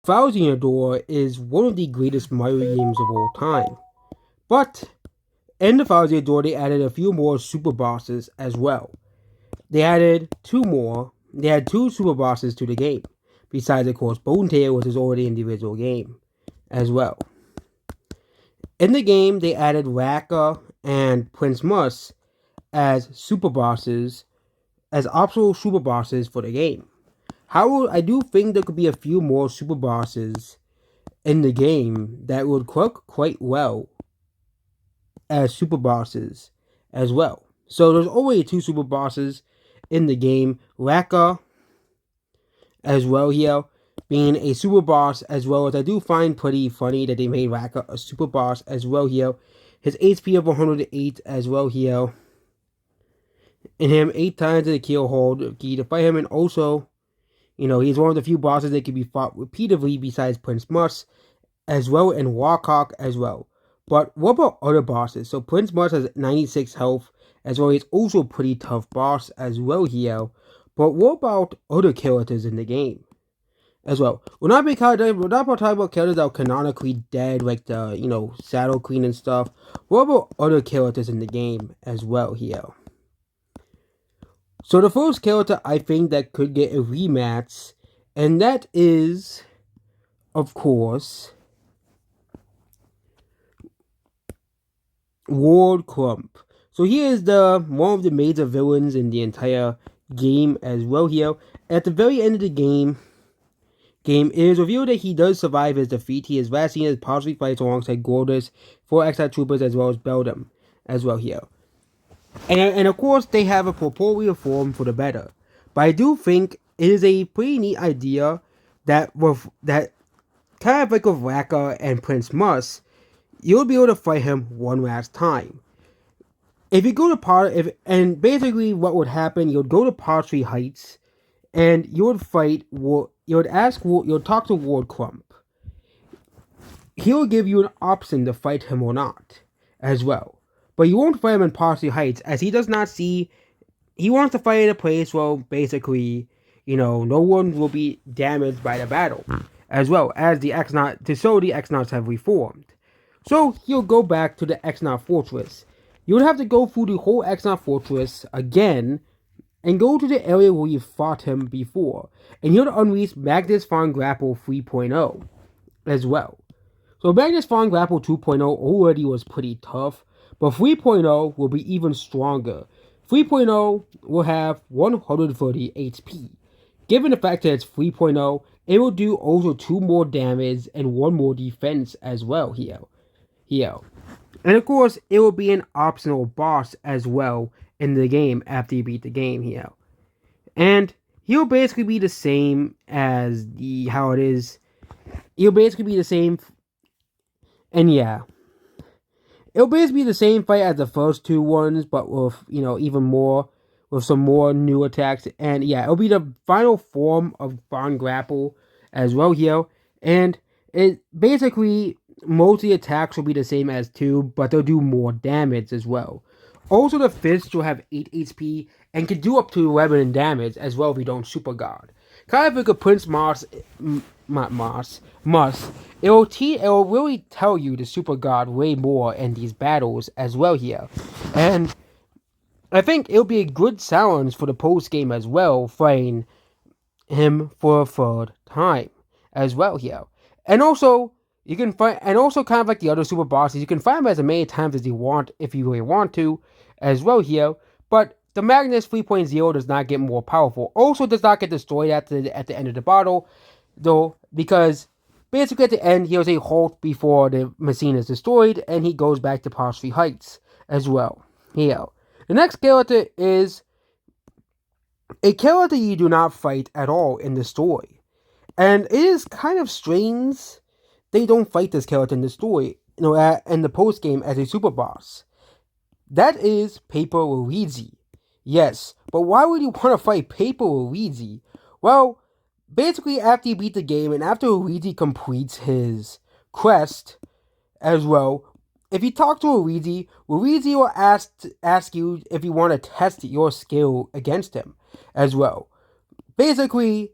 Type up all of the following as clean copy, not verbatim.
Thousand Year Door is one of the greatest Mario games of all time. But in the Thousand Year Door, they added a few more super bosses as well. They added two more. They had two super bosses to the game, besides, of course, Bone Tail, which is already in the original game as well. In the game, they added Raka and Prince Mus as super bosses, as optional super bosses for the game. However, I do think there could be a few more super bosses in the game that would work quite well as super bosses as well. So there's already two super bosses in the game. Raka as well here being a super boss, as well as I do find pretty funny that they made Raka a super boss as well here. His HP of 108 as well here. And him 8 times in the kill hold key to fight him, and also, he's one of the few bosses that can be fought repeatedly besides Prince Mus as well, and Warcock as well. But what about other bosses? So Prince Mus has 96 health as well. He's also a pretty tough boss as well here. But what about other characters in the game as well? We're not talking about characters that are canonically dead, like the, Saddle Queen and stuff. What about other characters in the game as well here? So the first character I think that could get a rematch, and that is, of course, Lord Crump. So he is one of the major villains in the entire game as well here. At the very end of the game, it is revealed that he does survive his defeat. He is last seen as possibly fights alongside Gordas, 4 extra troopers, as well as Beldam as well here. And of course, they have a corporeal form for the better. But I do think it is a pretty neat idea that kind of like with Raka and Prince Mus, you'll be able to fight him one last time. If you go to and basically what would happen, you'll go to Pottery Heights, and you would talk to Lord Crump. He'll give you an option to fight him or not, as well. But you won't fight him in Pottery Heights, as he does not see. He wants to fight in a place where basically, no one will be damaged by the battle, as well as the X-Naut, to show the X-Nauts have reformed. So he'll go back to the X-Naut Fortress. You would have to go through the whole X-Naut Fortress again, and go to the area where you fought him before. And he'll unleash Magnus Von Grapple 3.0 as well. So Magnus Von Grapple 2.0 already was pretty tough, but 3.0 will be even stronger. 3.0 will have 130 HP. Given the fact that it's 3.0, it will do also 2 more damage and 1 more defense as well here. And of course, it will be an optional boss as well in the game after you beat the game here. And he'll basically be the same as how it is. He'll basically be the same. And yeah. It'll basically be the same fight as the first 2 ones, but with, even more, with some more new attacks. And yeah, it'll be the final form of Von Grapple as well here. And it basically, most of the attacks will be the same as 2, but they'll do more damage as well. Also, the fist will have 8 HP and can do up to 11 in damage as well if you don't Super Guard. Kind of like a Prince Mus, it'll really tell you to Super Guard way more in these battles as well here. And I think it'll be a good challenge for the post game as well, fighting him for a 3rd time as well here. And also, you can find, and also kind of like the other super bosses, you can find them as many times as you want if you really want to as well here. But the Magnus 3.0 does not get more powerful. Also does not get destroyed at the end of the battle, though, because basically at the end he has a halt before the machine is destroyed, and he goes back to Pottery Heights as well. Here. The next character is a character you do not fight at all in the story. And it is kind of strange they don't fight this character in the story, in the post game as a super boss. That is Paper Luigi. Yes, but why would you want to fight Paper Luigi? Well, basically after you beat the game and after Luigi completes his quest as well, if you talk to Luigi will ask you if you want to test your skill against him as well. Basically,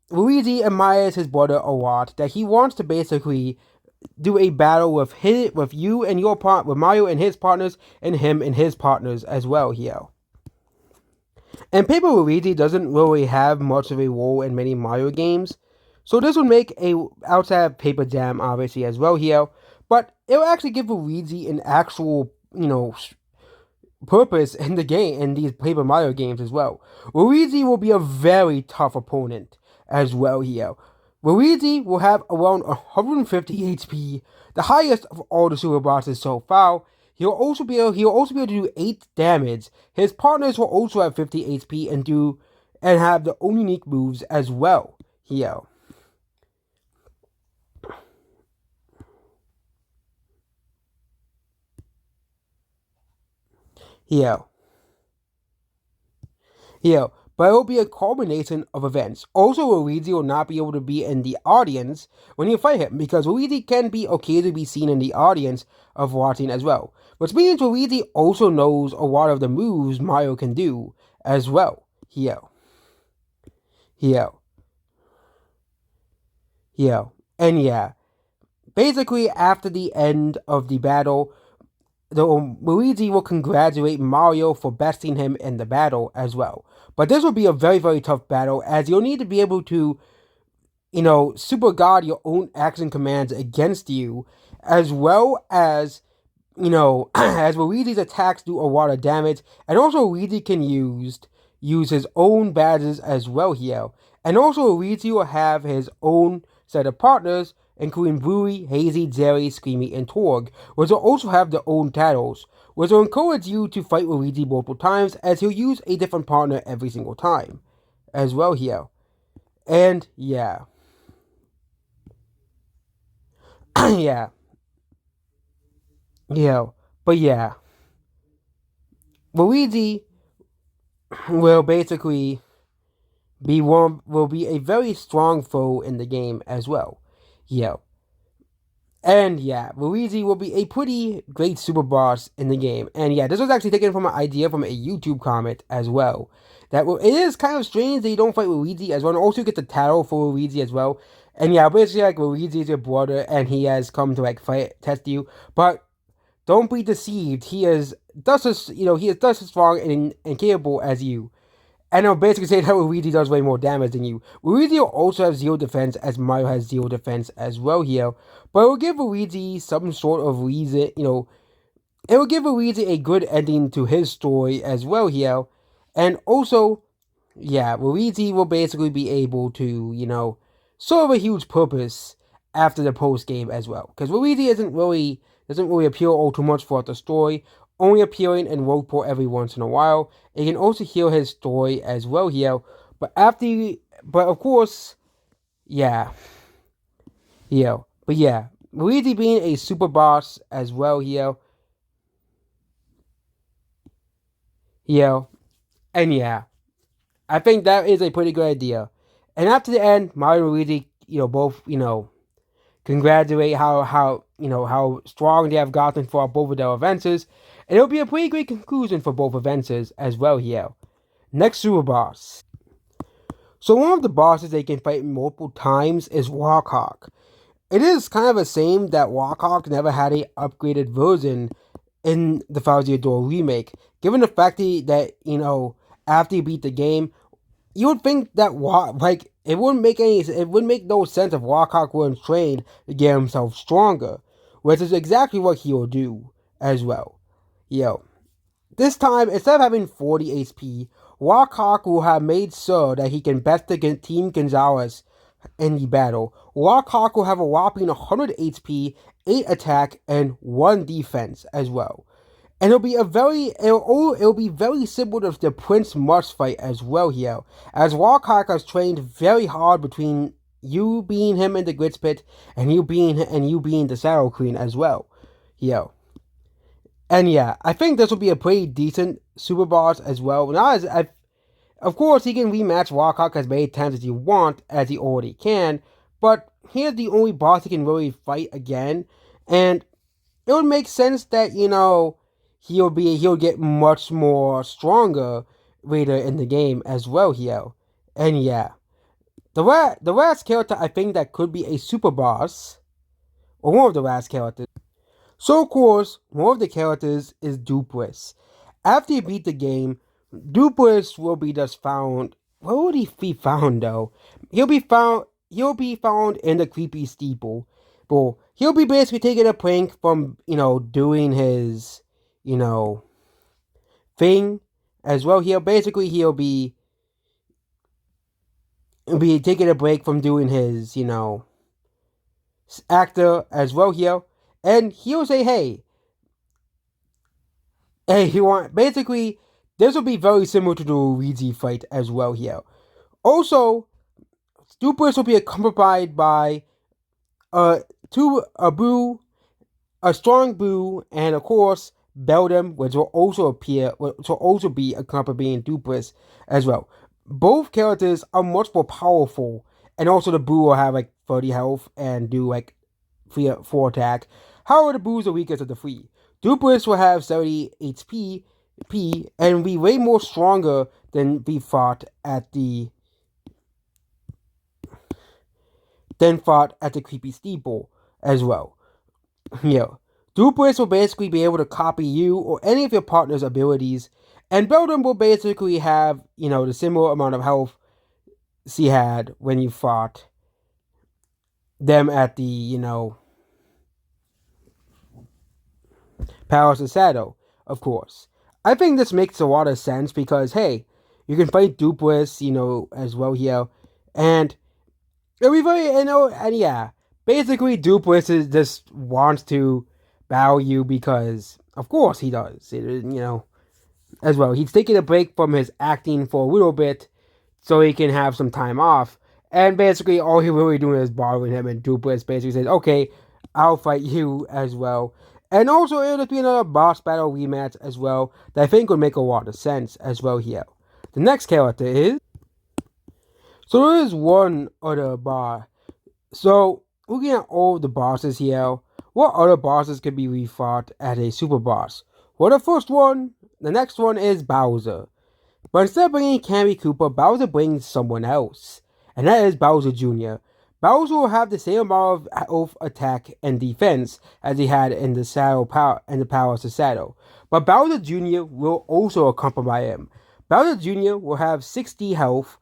Luigi admires his brother a lot, that he wants to basically do a battle with you and your part with Mario and his partners and him and his partners as well here. And Paper Luigi doesn't really have much of a role in many Mario games, so this would make a outside of Paper Jam obviously as well here, but it will actually give Luigi an actual purpose in the game in these Paper Mario games as well. Luigi will be a very tough opponent as well here. Luigi will have around 150 HP, the highest of all the super bosses so far. He'll also be able to do 8 damage. His partners will also have 50 HP and have their own unique moves as well here. Here. Here. But it will be a combination of events. Also, Luigi will not be able to be in the audience when you fight him, because Luigi can be occasionally be seen in the audience of watching as well. Which means Luigi also knows a lot of the moves Mario can do as well. Here. Here. Here. And yeah. Basically, after the end of the battle, Luigi will congratulate Mario for besting him in the battle as well. But this will be a very, very tough battle, as you'll need to be able to, super guard your own action commands against you, as well as, as Luigi's attacks do a lot of damage, and also Luigi can use his own badges as well here. And also Luigi will have his own set of partners, including Bluey, Hazy, Jerry, Screamy, and Torg, which will also have their own titles, which will encourage you to fight Luigi multiple times, as he'll use a different partner every single time, as well here. And yeah. Yeah. Yeah. But yeah. Luigi will basically will be a very strong foe in the game as well. Yeah. And yeah, Luigi will be a pretty great super boss in the game. And yeah, this was actually taken from an idea from a YouTube comment as well. That it is kind of strange that you don't fight Luigi as well, and also get the title for Luigi as well. And yeah, basically like Luigi is your brother, and he has come to like test you. But don't be deceived. He is just as strong and capable as you. And I'll basically say that Luigi does way more damage than you. Luigi will also have 0 defense, as Mario has 0 defense as well here. But it will give Luigi some sort of reason, it will give Luigi a good ending to his story as well here. And also, yeah, Luigi will basically be able to, serve a huge purpose after the post game as well. Because Luigi doesn't really appear all too much throughout the story, only appearing in Rogueport every once in a while. It can also heal his story as well here. But of course, yeah. Yeah. But yeah, Luigi being a super boss as well here. Yeah. And yeah, I think that is a pretty good idea. And after the end, Mario and Luigi, both, congratulate how strong they have gotten for both of their adventures, and it'll be a pretty great conclusion for both adventures as well here. Next super boss. So one of the bosses they can fight multiple times is Warhawk. It is kind of a shame that Warhawk never had a upgraded version in the Thousand Door remake, given the fact that after you beat the game, you would think that it wouldn't make no sense if Warhawk weren't trained to get himself stronger, which is exactly what he will do as well. This time, instead of having 40 HP, Warhawk will have made sure that he can best the Team Gonzalez in the battle. Warhawk will have a whopping 100 HP, 8 attack, and 1 defense as well. And it'll be very similar to the Prince Must fight as well here, as Warhawk has trained very hard between you being him in the Grits Pit and you being the Shadow Queen as well. And yeah, I think this will be a pretty decent super boss as well. Of course, he can rematch Warhawk as many times as you want, as he already can, but here's the only boss he can really fight again, and it would make sense that, he'll get much more stronger later in the game as well here. And yeah. the last character I think that could be a super boss, or one of the last characters. So of course, one of the characters is Dupless. After you beat the game, Dupless will be just found. Where would he be found though? He'll be found. He'll be found in the creepy steeple. Well, he'll be basically taking a prank from doing his thing as well. He'll be taking a break from doing his actor as well here, and he'll say, hey, he want basically this will be very similar to the Luigi fight as well here. Also, Dupless will be accompanied by a Boo, a strong Boo, and of course Beldam, which will also be accompanying Dupless as well. Both characters are much more powerful, and also the Boo will have like 30 health and do like 4 attack. However, the Boo is the weakest of the 3. Dupless will have 70 HP and be way more stronger than we fought at the creepy steeple as well. Yeah. Dupless will basically be able to copy you or any of your partner's abilities, and Beldam will basically have, the similar amount of health she had when you fought them at the, Palace of Shadow, of course. I think this makes a lot of sense because, hey, you can fight Dupless, as well here, and it'll be very, and yeah, basically Dupless just wants to bow you because, of course, he does, as well. He's taking a break from his acting for a little bit so he can have some time off, and basically all he really doing is bothering him, and Dupless basically says, okay, I'll fight you as well. And also, it'll be another boss battle rematch as well that I think would make a lot of sense as well here. The next character is... So there is one other boss. So, looking at all the bosses here, what other bosses could be refought as a super boss? Well, the next one is Bowser. But instead of bringing Candy Cooper, Bowser brings someone else. And that is Bowser Jr. Bowser will have the same amount of attack and defense as he had in the Palace of Shadow. But Bowser Jr. will also accompany him. Bowser Jr. will have 60 health,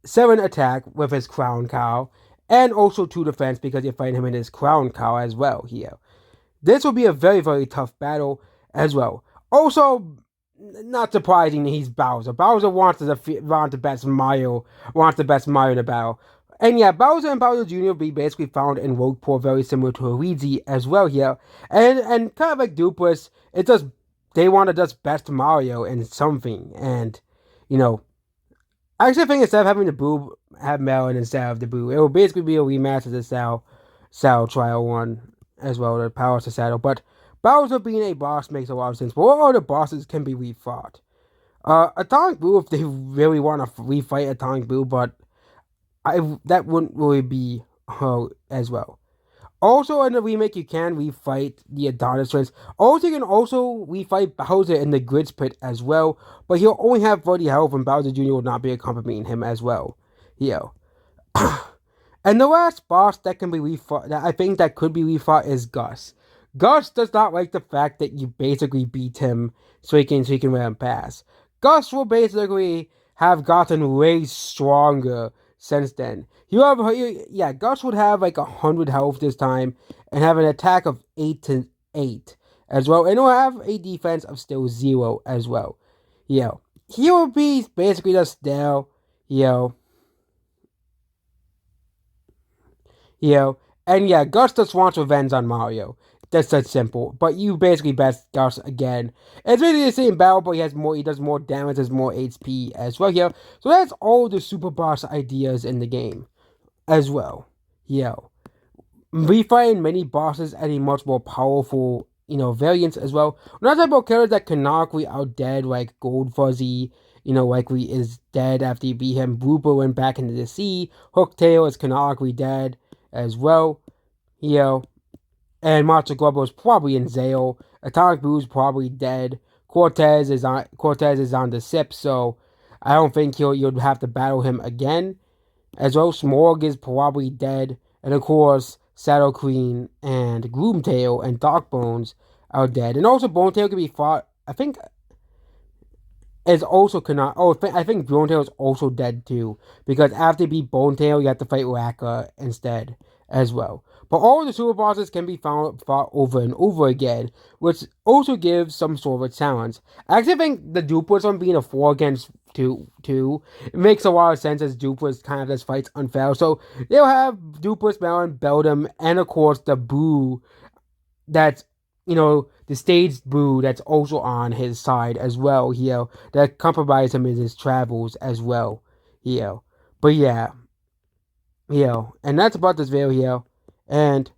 7 attack with his Crown Cow, and also 2 defense because you find him in his Crown Cow as well here. This will be a very, very tough battle as well. Also, not surprising that he's Bowser. Bowser wants the best Mario in the battle. And yeah, Bowser and Bowser Jr. will be basically found in Rogueport, very similar to Luigi as well here. And kind of like Dupless, they want to just best Mario in something. And, I actually think instead of having the Boo have Melon instead of the Boo, it will basically be a rematch of the Cell Trial one as well, the Palace of Shadow. But Bowser being a boss makes a lot of sense. But what other bosses can be refought? Atomic Blue, if they really want to refight Atomic Blue, but that wouldn't really be her as well. Also, in the remake, you can refight the Adonis Twins. Also, you can also refight Bowser in the Grids Pit as well, but he'll only have 30 health, and Bowser Jr. will not be accompanying him as well. And the last boss that can be refought, that I think that could be refought, is Gus. Gus does not like the fact that you basically beat him so he can let him pass. Gus will basically have gotten way stronger since then. Gus would have like 100 health this time and have an attack of 8 as well, and he'll have a defense of still 0 as well. He will be basically just there, and yeah, Gus just wants revenge on Mario. That's that simple. But you basically best Gus again. It's really the same battle, but he does more damage, has more HP as well here. So that's all the super boss ideas in the game as well. We find many bosses at a much more powerful, variants as well. We're not talking about characters that canonically are dead, like Gold Fuzzy, is dead after you beat him. Blooper went back into the sea. Hooktail is canonically dead as well. And Macho Globo is probably in Zale. Atomic Blue is probably dead. Cortez is on the SIP, so I don't think you'll have to battle him again. As well, Smorg is probably dead. And of course, Saddle Queen and Gloomtail and Darkbones are dead. And also, Bonetail can be fought. I think is also cannot. Oh, I think Bonetail is also dead too. Because after you beat Bonetail, you have to fight Raka instead as well. But all of the super bosses can be fought over and over again, which also gives some sort of a challenge. I actually think the Dupless one being a 4 against 2, it makes a lot of sense as Dupless kind of just fights unfair. So they'll have Dupless, Melon, Beldum, and of course the Boo that's the staged Boo that's also on his side as well here that compromise him in his travels as well here. But yeah, and that's about this video here, and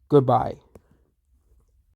goodbye.